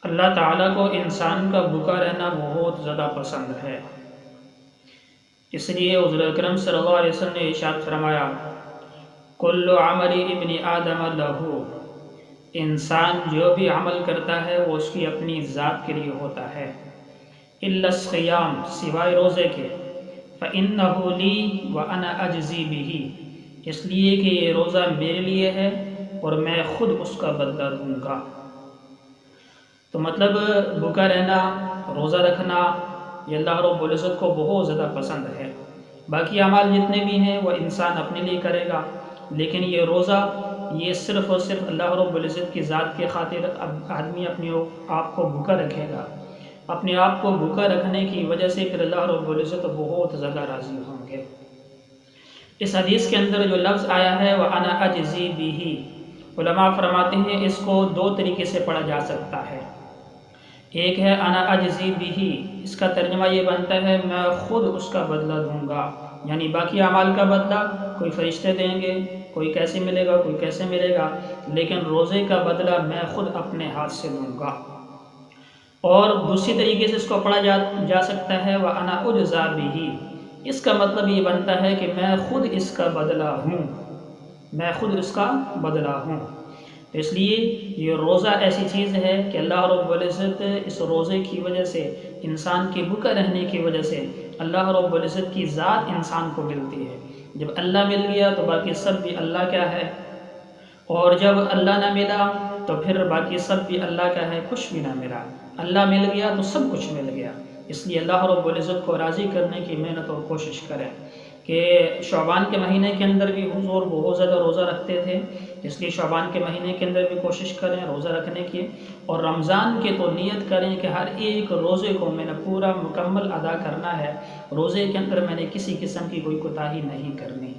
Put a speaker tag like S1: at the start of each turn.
S1: اللہ تعالیٰ کو انسان کا بھوکا رہنا بہت زیادہ پسند ہے۔ اس لیے حضور اکرم صلی اللہ علیہ وسلم نے ارشاد فرمایا، کل عمل ابن آدم لہو، انسان جو بھی عمل کرتا ہے وہ اس کی اپنی ذات کے لیے ہوتا ہے، الا الصیام، سوائے روزے کے، فإنہ لی وأنا اجزی بہ، اس لیے کہ یہ روزہ میرے لیے ہے اور میں خود اس کا بدلہ دوں گا۔ تو مطلب بھوکا رہنا، روزہ رکھنا، یہ اللہ رب العزت کو بہت زیادہ پسند ہے۔ باقی اعمال جتنے بھی ہیں وہ انسان اپنے لیے کرے گا، لیکن یہ روزہ یہ صرف اور صرف اللہ رب العزت کی ذات کے خاطر آدمی اپنے آپ کو بھوکا رکھے گا۔ اپنے آپ کو بھوکا رکھنے کی وجہ سے پھر اللہ رب العزت بہت زیادہ راضی ہوں گے۔ اس حدیث کے اندر جو لفظ آیا ہے وَأَنَا أَجْزِي بِهِ، علماء فرماتے ہیں اس کو دو طریقے سے پڑھا جا سکتا ہے۔ ایک ہے انا اجزی بہ، اس کا ترجمہ یہ بنتا ہے میں خود اس کا بدلہ دوں گا، یعنی باقی اعمال کا بدلہ کوئی فرشتے دیں گے، کوئی کیسے ملے گا، کوئی کیسے ملے گا، لیکن روزے کا بدلہ میں خود اپنے ہاتھ سے دوں گا۔ اور دوسری طریقے سے اس کو پڑھا جا سکتا ہے وَأَنَا أُجْزَىٰ بِهِ، اس کا مطلب یہ بنتا ہے کہ میں خود اس کا بدلہ ہوں، میں خود اس کا بدلہ ہوں۔ اس لیے یہ روزہ ایسی چیز ہے کہ اللہ رب العزت اس روزے کی وجہ سے، انسان کے بھوکا رہنے کی وجہ سے اللہ رب العزت کی ذات انسان کو ملتی ہے۔ جب اللہ مل گیا تو باقی سب بھی اللہ کا ہے، اور جب اللہ نہ ملا تو پھر باقی سب بھی اللہ کا ہے، کچھ بھی نہ ملا۔ اللہ مل گیا تو سب کچھ مل گیا۔ اس لیے اللہ رب العزت کو راضی کرنے کی محنت اور کوشش کریں کہ شعبان کے مہینے کے اندر بھی حضور بہت زیادہ روزہ رکھتے تھے، اس لیے شعبان کے مہینے کے اندر بھی کوشش کریں روزہ رکھنے کی، اور رمضان کے تو نیت کریں کہ ہر ایک روزے کو میں نے پورا مکمل ادا کرنا ہے، روزے کے اندر میں نے کسی قسم کی کوئی کوتاہی نہیں کرنی۔